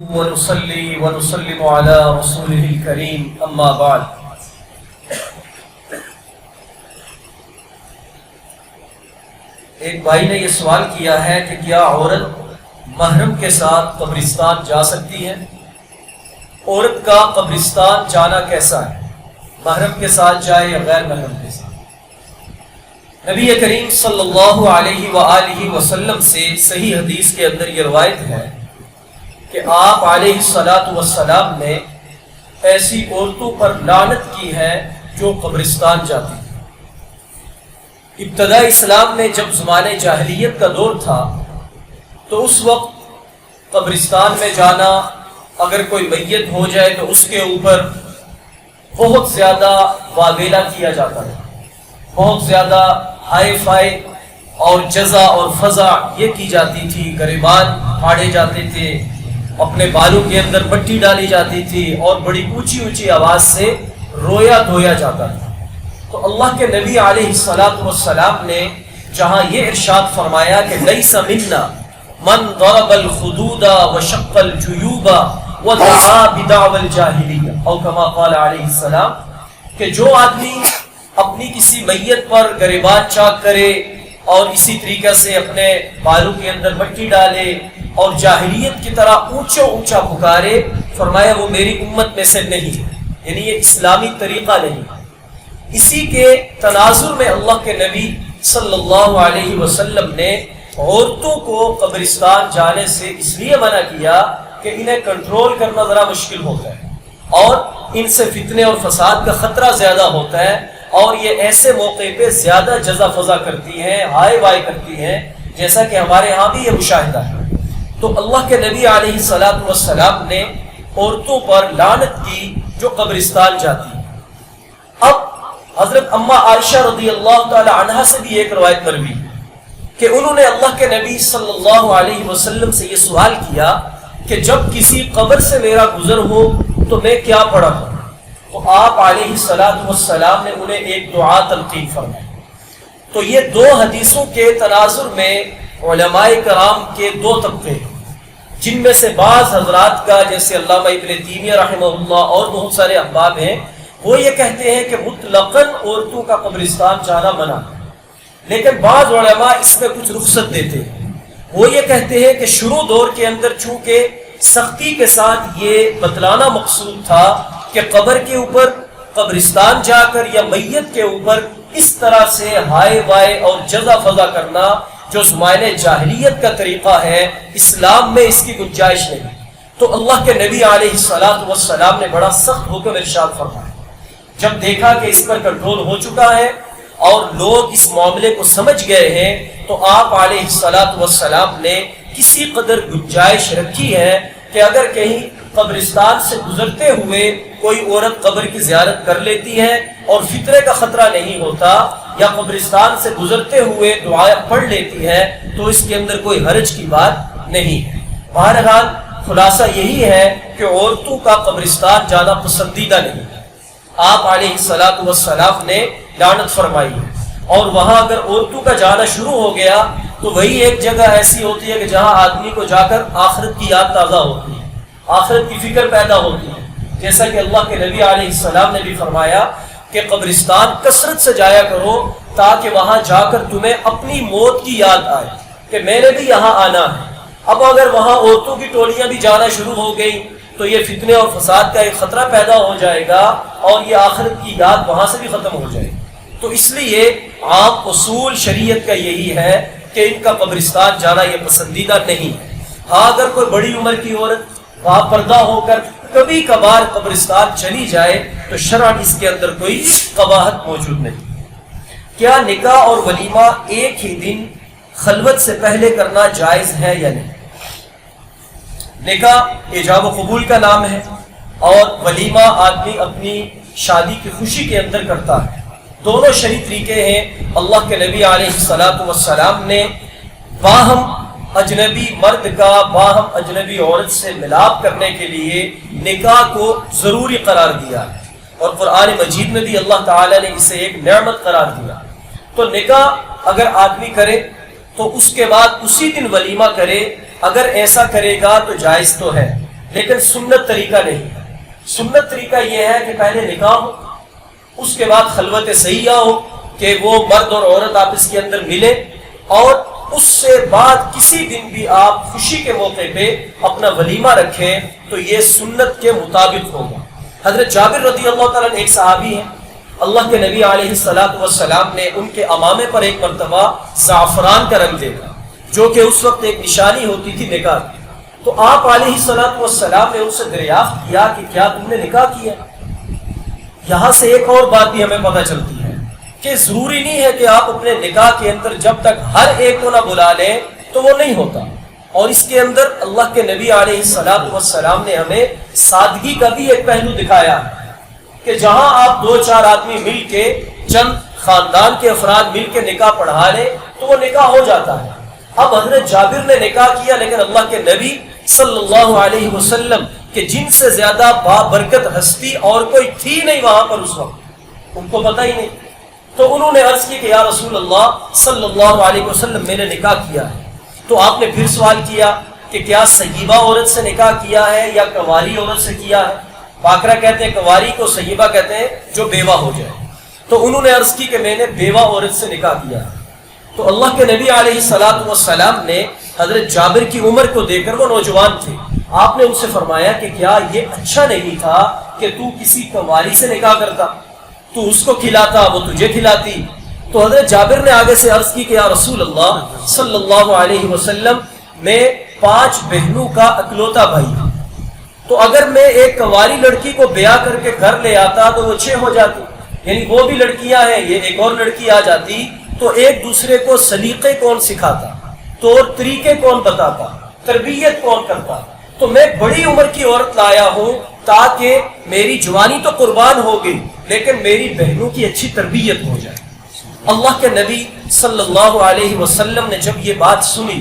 ونصلي ونسلم على رسوله الكريم اما بعد ایک بھائی نے یہ سوال کیا ہے کہ کیا عورت محرم کے ساتھ قبرستان جا سکتی ہے؟ عورت کا قبرستان جانا کیسا ہے؟ محرم کے ساتھ جائے یا غیر محرم کے ساتھ؟ نبی کریم صلی اللہ علیہ وآلہ وسلم سے صحیح حدیث کے اندر یہ روایت ہے کہ آپ علیہ الصلاۃ والسلام نے ایسی عورتوں پر لعنت کی ہے جو قبرستان جاتی ہیں۔ ابتداء اسلام میں جب زمانے جاہلیت کا دور تھا تو اس وقت قبرستان میں جانا، اگر کوئی میت ہو جائے تو اس کے اوپر بہت زیادہ واویلا کیا جاتا ہے، بہت زیادہ ہائی فائی اور جزا اور فضا یہ کی جاتی تھی، گریبان پھاڑے جاتے تھے، اپنے بالوں کے اندر مٹی ڈالی جاتی تھی اور بڑی اونچی اونچی آواز سے رویا دھویا جاتا تھا۔ تو اللہ کے نبی علیہ الصلاۃ والسلام نے جہاں یہ ارشاد فرمایا کہ لیس منا من ضرب الخدود وشق الجیوب ودعا بدعوى الجاہلیہ او کما قال علیہ السلام، کہ جو آدمی اپنی کسی میت پر گریبان چاک کرے اور اسی طریقے سے اپنے بالوں کے اندر مٹی ڈالے اور جاہلیت کی طرح اونچا اونچا پکارے، فرمایا وہ میری امت میں سے نہیں ہے، یعنی یہ اسلامی طریقہ نہیں۔ اسی کے تناظر میں اللہ کے نبی صلی اللہ علیہ وسلم نے عورتوں کو قبرستان جانے سے اس لیے منع کیا کہ انہیں کنٹرول کرنا ذرا مشکل ہوتا ہے اور ان سے فتنے اور فساد کا خطرہ زیادہ ہوتا ہے، اور یہ ایسے موقع پہ زیادہ جزا فضا کرتی ہیں، ہائے وائے کرتی ہیں، جیسا کہ ہمارے ہاں بھی یہ مشاہدہ ہے۔ تو اللہ کے نبی علیہ الصلاۃ والسلام نے عورتوں پر لعنت کی جو قبرستان جاتی ہیں۔ اب حضرت اما عائشہ رضی اللہ تعالی عنہا سے بھی ایک روایت مروی کہ انہوں نے اللہ کے نبی صلی اللہ علیہ وسلم سے یہ سوال کیا کہ جب کسی قبر سے میرا گزر ہو تو میں کیا پڑھا کروں؟ تو آپ علیہ الصلاۃ والسلام نے انہیں ایک دعا تلقین فرمائی۔ تو یہ دو حدیثوں کے تناظر میں علماء کرام کے دو طبقے ہیں، جن میں سے بعض حضرات کا، جیسے علامہ ابن تیمیہ رحمہ اللہ اور بہت سارے احباب ہیں، وہ یہ کہتے ہیں کہ مطلقاً عورتوں کا قبرستان جانا منع ہے، لیکن بعض علماء اس میں کچھ رخصت دیتے ہیں۔ وہ یہ کہتے ہیں کہ شروع دور کے اندر چونکہ سختی کے ساتھ یہ بتلانا مقصود تھا کہ قبر کے اوپر، قبرستان جا کر یا میت کے اوپر اس طرح سے ہائے وائے اور جزا فضا کرنا جو زمانے جاہلیت کا طریقہ ہے، اسلام میں اس کی گنجائش نہیں۔ تو اللہ کے نبی علیہ الصلاۃ والسلام نے بڑا سخت حکم ارشاد فرمایا۔ جب دیکھا کہ اس پر کنٹرول ہو چکا ہے اور لوگ اس معاملے کو سمجھ گئے ہیں، تو آپ علیہ الصلاۃ والسلام نے کسی قدر گنجائش رکھی ہے کہ اگر کہیں قبرستان سے گزرتے ہوئے کوئی عورت قبر کی زیارت کر لیتی ہے اور فطرے کا خطرہ نہیں ہوتا، یا قبرستان سے گزرتے ہوئے دعائیں پڑھ لیتی ہے، تو اس کے اندر کوئی حرج کی بات نہیں ہے۔ بہرحال خلاصہ یہی ہے کہ عورتوں کا قبرستان جانا پسندیدہ نہیں ہے۔ آپ علیہ الصلاۃ والسلام نے لعنت فرمائی ہے، اور وہاں اگر عورتوں کا جانا شروع ہو گیا تو وہی ایک جگہ ایسی ہوتی ہے کہ جہاں آدمی کو جا کر آخرت کی یاد تازہ ہوتی ہے، آخرت کی فکر پیدا ہوتی ہے، جیسا کہ اللہ کے نبی علیہ السلام نے بھی فرمایا کہ قبرستان کثرت سے جایا کرو تاکہ وہاں جا کر تمہیں اپنی موت کی یاد آئے کہ میں نے بھی یہاں آنا ہے۔ اب اگر وہاں عورتوں کی ٹولیاں بھی جانا شروع ہو گئی تو یہ فتنے اور فساد کا ایک خطرہ پیدا ہو جائے گا اور یہ آخرت کی یاد وہاں سے بھی ختم ہو جائے گی۔ تو اس لیے عام اصول شریعت کا یہی ہے کہ ان کا قبرستان جانا یہ پسندیدہ نہیں ہے۔ ہاں اگر کوئی بڑی عمر کی عورت پردہ ہو کر کبھی کبھار قبرستان چلی جائے تو شرعاً اس کے اندر کوئی قباحت موجود نہیں۔ کیا نکاح اور ولیمہ ایک ہی دن خلوت سے پہلے کرنا جائز ہے یا نہیں؟ نکاح ایجاب و قبول کا نام ہے، اور ولیمہ آدمی اپنی شادی کی خوشی کے اندر کرتا ہے۔ دونوں شرعی طریقے ہیں۔ اللہ کے نبی علیہ الصلاۃ والسلام نے باہم اجنبی مرد کا باہم اجنبی عورت سے ملاپ کرنے کے لیے نکاح کو ضروری قرار دیا ہے، اور قرآن مجید میں بھی اللہ تعالیٰ نے اسے ایک نعمت قرار دیا۔ تو نکاح اگر آدمی کرے تو اس کے بعد اسی دن ولیمہ کرے، اگر ایسا کرے گا تو جائز تو ہے، لیکن سنت طریقہ نہیں ہے۔ سنت طریقہ یہ ہے کہ پہلے نکاح ہو، اس کے بعد خلوت صحیحہ ہو کہ وہ مرد اور عورت آپس کے اندر ملے، اور اس سے بعد کسی دن بھی آپ خوشی کے موقع پہ اپنا ولیمہ رکھیں تو یہ سنت کے مطابق ہوگا۔ حضرت جابر رضی اللہ تعالیٰ ایک صحابی ہیں، اللہ کے نبی علیہ السلام نے ان کے امامے پر ایک مرتبہ زعفران کا رنگ دیکھا، جو کہ اس وقت ایک نشانی ہوتی تھی نکاح کی۔ تو آپ علیہ السلام نے ان سے دریافت کیا کہ کیا تم نے نکاح کیا؟ یہاں سے ایک اور بات بھی ہمیں پتہ چلتی ہے کہ ضروری نہیں ہے کہ آپ اپنے نکاح کے اندر جب تک ہر ایک کو نہ بلا لیں تو وہ نہیں ہوتا، اور اس کے اندر اللہ کے نبی علیہ السلام نے ہمیں سادگی کا بھی ایک پہلو دکھایا ہے کہ جہاں آپ 2-4 آدمی مل کے، چند خاندان کے افراد مل کے نکاح پڑھا لیں تو وہ نکاح ہو جاتا ہے۔ اب حضرت جابر نے نکاح کیا، لیکن اللہ کے نبی صلی اللہ علیہ وسلم کہ جن سے زیادہ بابرکت ہستی اور کوئی تھی نہیں وہاں پر اس وقت، ان کو پتہ ہی نہیں، تو انہوں نے عرض کی کہ یا رسول اللہ صلی اللہ علیہ وسلم میں نے نکاح کیا ہے۔ تو آپ نے پھر سوال کیا کہ کیا سیبہ عورت سے نکاح کیا ہے یا کنواری عورت سے کیا ہے؟ باقرہ کہتے ہیں کنواری کو، سیبہ کہتے ہیں جو بیوہ ہو جائے۔ تو انہوں نے عرض کی کہ میں نے بیوہ عورت سے نکاح کیا ہے۔ تو اللہ کے نبی علیہ السلام نے حضرت جابر کی عمر کو دیکھ کر، وہ نوجوان تھے، آپ نے ان سے فرمایا کہ کیا یہ اچھا نہیں تھا کہ تو کسی کنواری سے نکاح کرتا، تو اس کو کھلاتا، وہ تجھے کھلاتی؟ تو حضرت جابر نے آگے سے عرض کی کہ یا رسول اللہ صلی اللہ علیہ وسلم میں 5 بہنوں کا اکلوتا بھائی ہوں، تو اگر میں ایک کنواری لڑکی کو بیاہ کر کے گھر لے آتا تو وہ 6 ہو جاتی، یعنی وہ بھی لڑکیاں ہیں، یہ ایک اور لڑکی آ جاتی، تو ایک دوسرے کو سلیقے کون سکھاتا، طور طریقے کون بتاتا، تربیت کون کرتا؟ تو میں بڑی عمر کی عورت لایا ہوں تاکہ میری جوانی تو قربان ہو گئی لیکن میری بہنوں کی اچھی تربیت ہو جائے۔ اللہ کے نبی صلی اللہ علیہ وسلم نے جب یہ بات سنی،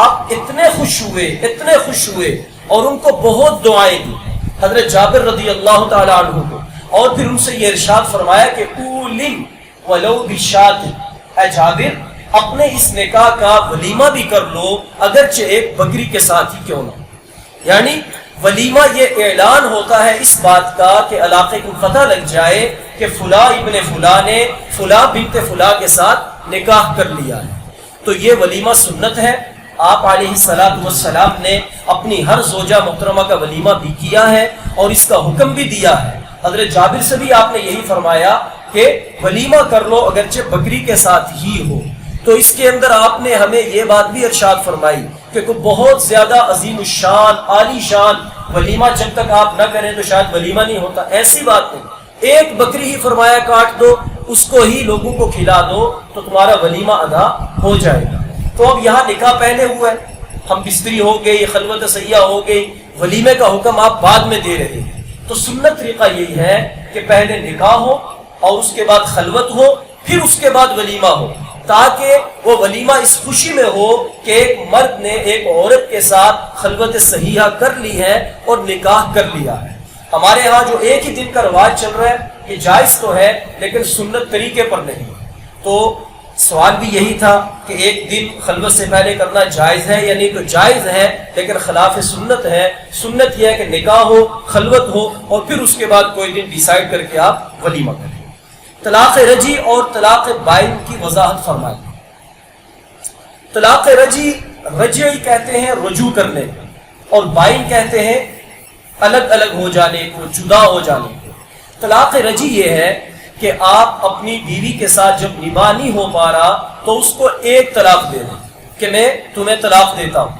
آپ اتنے خوش ہوئے اور ان کو بہت دعائیں دی حضرت جابر رضی اللہ تعالی عنہ کو، اور پھر ان سے یہ ارشاد فرمایا کہ اولم ولو بشات، اے جابر اپنے اس نکاح کا ولیمہ بھی کر لو اگرچہ ایک بکری کے ساتھ ہی کیوں نہ۔ یعنی ولیمہ یہ اعلان ہوتا ہے اس بات کا کہ علاقے کو پتہ لگ جائے کہ فلاں ابن فلاں نے فلاں بنت فلاں کے ساتھ نکاح کر لیا ہے، تو یہ ولیمہ سنت ہے۔ آپ علیہ السلام نے اپنی ہر زوجہ محترمہ کا ولیمہ بھی کیا ہے اور اس کا حکم بھی دیا ہے۔ حضرت جابر سے بھی آپ نے یہی فرمایا کہ ولیمہ کر لو اگرچہ بکری کے ساتھ ہی ہو۔ تو اس کے اندر آپ نے ہمیں یہ بات بھی ارشاد فرمائی کہ کوئی بہت زیادہ عظیم الشان، عالی شان ولیمہ جب تک آپ نہ کریں تو شاید ولیمہ نہیں ہوتا، ایسی بات نہیں، ایک بکری ہی فرمایا کاٹ دو، اس کو ہی لوگوں کو کھلا دو تو تمہارا ولیمہ ادا ہو جائے گا۔ تو اب یہاں نکاح پہلے ہوا ہے، ہم بستری ہو گئی، خلوت سیاح ہو گئی، ولیمے کا حکم آپ بعد میں دے رہے ہیں۔ تو سنت طریقہ یہی ہے کہ پہلے نکاح ہو اور اس کے بعد خلوت ہو، پھر اس کے بعد ولیمہ ہو، تاکہ وہ ولیمہ اس خوشی میں ہو کہ ایک مرد نے ایک عورت کے ساتھ خلوت صحیحہ کر لی ہے اور نکاح کر لیا ہے۔ ہمارے ہاں جو ایک ہی دن کا رواج چل رہا ہے یہ جائز تو ہے لیکن سنت طریقے پر نہیں۔ تو سوال بھی یہی تھا کہ ایک دن خلوت سے پہلے کرنا جائز ہے یا نہیں، تو جائز ہے لیکن خلاف سنت ہے۔ سنت یہ ہے کہ نکاح ہو، خلوت ہو اور پھر اس کے بعد کوئی دن ڈیسائیڈ کر کے آپ ولیمہ کریں۔ طلاق رجی اور طلاق بائن کی وضاحت فرمائیں۔ طلاق رجی، رجعی کہتے ہیں رجوع کرنے، اور بائن کہتے ہیں الگ الگ ہو جانے کو، جدا ہو جانے کو۔ طلاق رجی یہ ہے کہ آپ اپنی بیوی کے ساتھ جب نباہ نہیں ہو پا رہا تو اس کو ایک طلاق دے دیں کہ میں تمہیں طلاق دیتا ہوں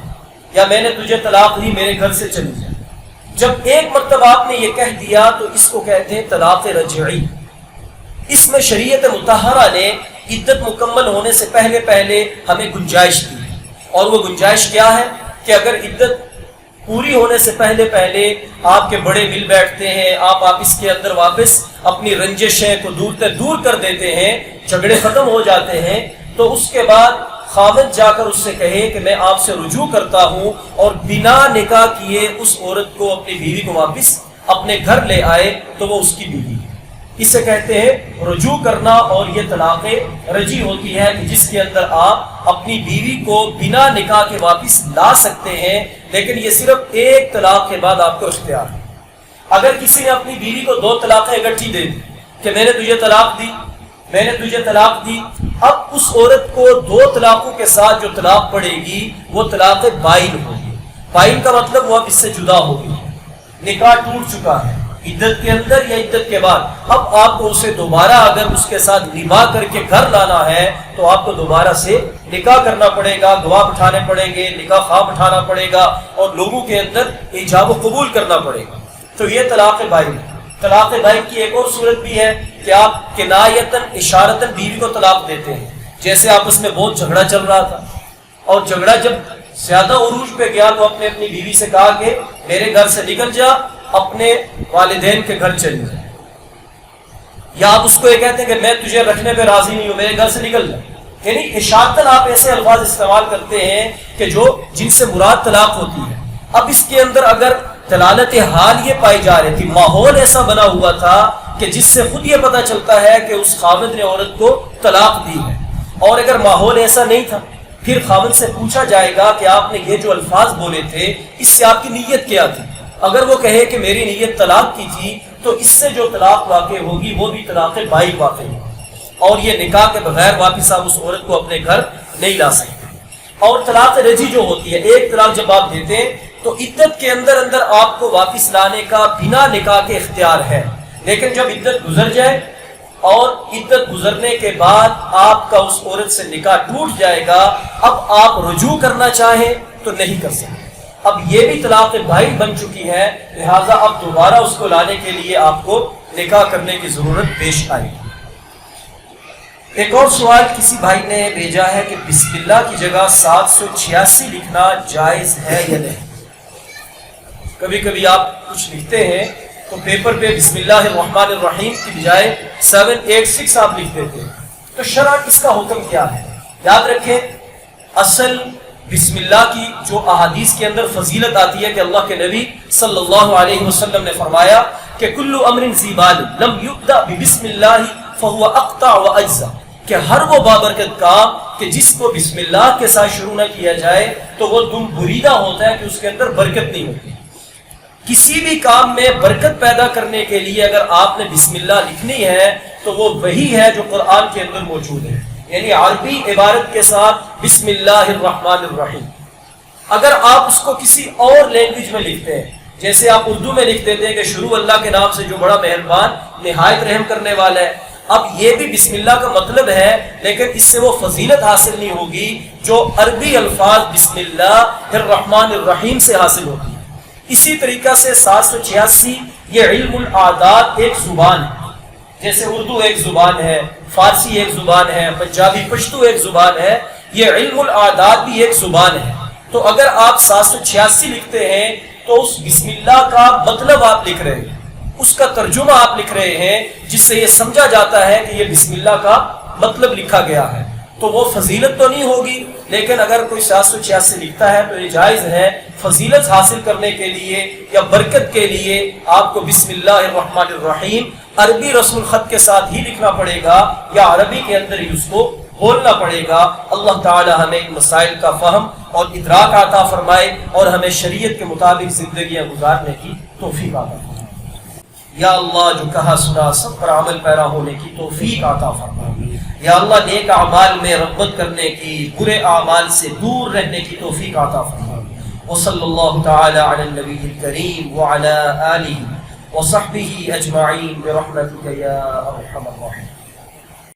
یا میں نے تجھے طلاق دی، میرے گھر سے چلی جائے۔ جب ایک مرتبہ آپ نے یہ کہہ دیا تو اس کو کہتے ہیں طلاق رجعی۔ اس میں شریعت مطہرہ نے عدت مکمل ہونے سے پہلے ہمیں گنجائش دی، اور وہ گنجائش کیا ہے کہ اگر عدت پوری ہونے سے پہلے آپ کے بڑے مل بیٹھتے ہیں، آپ اس کے اندر واپس اپنی رنجشیں کو دور کر دیتے ہیں، جھگڑے ختم ہو جاتے ہیں، تو اس کے بعد خاوند جا کر اس سے کہے کہ میں آپ سے رجوع کرتا ہوں، اور بنا نکاح کیے اس عورت کو، اپنی بیوی کو واپس اپنے گھر لے آئے، تو وہ اس کی بیوی ہے۔ اسے کہتے ہیں رجوع کرنا، اور یہ طلاق رجی ہوتی ہے کہ جس کے اندر آپ اپنی بیوی کو بنا نکاح کے واپس لا سکتے ہیں، لیکن یہ صرف ایک طلاق کے بعد آپ کو اختیار ہے۔ اگر کسی نے اپنی بیوی کو 2 طلاقیں اکٹھی دے دی کہ میں نے تجھے طلاق دی، میں نے تجھے طلاق دی، اب اس عورت کو 2 طلاقوں کے ساتھ جو طلاق پڑے گی وہ طلاق بائن ہوگی۔ بائن کا مطلب وہ اب اس سے جدا ہوگی، نکاح ٹوٹ چکا ہے، عدت کے اندر یا عدت کے بعد۔ اب آپ کو اسے دوبارہ اگر اس کے ساتھ نباہ کر کے گھر لانا ہے تو آپ کو دوبارہ سے نکاح کرنا پڑے گا، گواہ بٹھانے پڑیں گے، نکاح خواہ بٹھانا پڑے گا، اور لوگوں کے اندر ایجاب و قبول کرنا پڑے گا۔ تو یہ طلاق بائن ہے۔ طلاق بائن کی ایک اور صورت بھی ہے کہ آپ کنایتاً اشارتاً بیوی کو طلاق دیتے ہیں، جیسے آپس میں بہت جھگڑا چل رہا تھا، اور جھگڑا جب زیادہ عروج پہ گیا تو آپ نے اپنی بیوی سے کہا کہ میرے گھر سے نکل جا، اپنے والدین کے گھر چلی جا، یا آپ اس کو یہ کہتے ہیں کہ میں تجھے رکھنے پہ راضی نہیں ہوں، میرے گھر سے نکل جا۔ یعنی اشارتاً آپ ایسے الفاظ استعمال کرتے ہیں کہ جن سے مراد طلاق ہوتی ہے۔ اب اس کے اندر اگر دلالت حال یہ پائی جا رہی تھی، ماحول ایسا بنا ہوا تھا کہ جس سے خود یہ پتہ چلتا ہے کہ اس خاوند نے عورت کو طلاق دی ہے، اور اگر ماحول ایسا نہیں تھا پھر خاوند سے پوچھا جائے گا کہ آپ نے یہ جو الفاظ بولے تھے اس سے آپ کی نیت کیا تھی۔ اگر وہ کہے کہ میری نیت طلاق کی تھی تو اس سے جو طلاق واقع ہوگی وہ بھی طلاق بائن واقع ہوگی، اور یہ نکاح کے بغیر واپس آپ اس عورت کو اپنے گھر نہیں لا سکتے۔ اور طلاق رجی جو ہوتی ہے، ایک طلاق جب آپ دیتے ہیں تو عدت کے اندر آپ کو واپس لانے کا بنا نکاح کے اختیار ہے، لیکن جب عدت گزر جائے اور عدت گزرنے کے بعد آپ کا اس عورت سے نکاح ٹوٹ جائے گا، اب آپ رجوع کرنا چاہیں تو نہیں کر سکتے۔ اب یہ بھی طلاق بائن بن چکی ہے، لہٰذا اب دوبارہ اس کو لانے کے لیے آپ کو نکاح کرنے کی ضرورت پیش آئے گی۔ ایک اور سوال کسی بھائی نے بھیجا ہے کہ بسم اللہ کی جگہ 786 لکھنا جائز ہے یا نہیں؟ کبھی کبھی آپ کچھ لکھتے ہیں تو پیپر پہ بسم اللہ الرحمن الرحیم کی بجائے 786 آپ لکھ دیتے ہیں، تو شرعاً اس کا حکم کیا ہے؟ یاد رکھیں، اصل بسم اللہ کی جو احادیث کے اندر فضیلت آتی ہے کہ اللہ کے نبی صلی اللہ علیہ وسلم نے فرمایا کہ کل امر ذی بال لم یبدأ ببسم اللہ فهو اقطع واجزا، کہ ہر وہ بابرکت کام کہ جس کو بسم اللہ کے ساتھ شروع نہ کیا جائے تو وہ دم بریدہ ہوتا ہے کہ اس کے اندر برکت نہیں ہوتی۔ کسی بھی کام میں برکت پیدا کرنے کے لیے اگر آپ نے بسم اللہ لکھنی ہے تو وہ وہی ہے جو قرآن کے اندر موجود ہے، یعنی عربی عبارت کے ساتھ بسم اللہ الرحمن الرحیم۔ اگر آپ اس کو کسی اور لینگویج میں لکھتے ہیں، جیسے آپ اردو میں لکھ دیتے ہیں کہ شروع اللہ کے نام سے جو بڑا مہربان نہایت رحم کرنے والا ہے، اب یہ بھی بسم اللہ کا مطلب ہے، لیکن اس سے وہ فضیلت حاصل نہیں ہوگی جو عربی الفاظ بسم اللہ الرحمن الرحیم سے حاصل ہوتی ہے۔ اسی طریقہ سے 786 یہ علم الاعداد ایک زبان ہے، جیسے اردو ایک زبان ہے، فارسی ایک زبان ہے، پنجابی پشتو ایک زبان ہے، یہ علم الاعداد بھی ایک زبان ہے۔ تو اگر آپ 786 لکھتے ہیں تو اس بسم اللہ کا مطلب آپ لکھ رہے ہیں، اس کا ترجمہ آپ لکھ رہے ہیں، جس سے یہ سمجھا جاتا ہے کہ یہ بسم اللہ کا مطلب لکھا گیا ہے، تو وہ فضیلت تو نہیں ہوگی، لیکن اگر کوئی 786 لکھتا ہے تو یہ جائز ہے۔ فضیلت حاصل کرنے کے لیے یا برکت کے لیے آپ کو بسم اللہ الرحمن الرحیم عربی رسم الخط کے ساتھ ہی لکھنا پڑے گا، یا عربی کے اندر ہی اس کو بولنا پڑے گا۔ اللہ تعالی ہمیں ان مسائل کا فہم اور ادراک عطا فرمائے، اور ہمیں شریعت کے مطابق زندگیاں گزارنے کی توفیق عطا فرمائے۔ یا اللہ جو کہا سنا سب پر عمل پیرا ہونے کی توفیق عطا فرمائے۔ یا اللہ نیک اعمال میں رغبت کرنے کی، برے اعمال سے دور رہنے کی توفیق عطا فرمائے۔ وصلی اللہ تعالی علی النبی الکریم وعلی آلہ وصحبہ اجمعین برحمتک یا ارحم الراحمین۔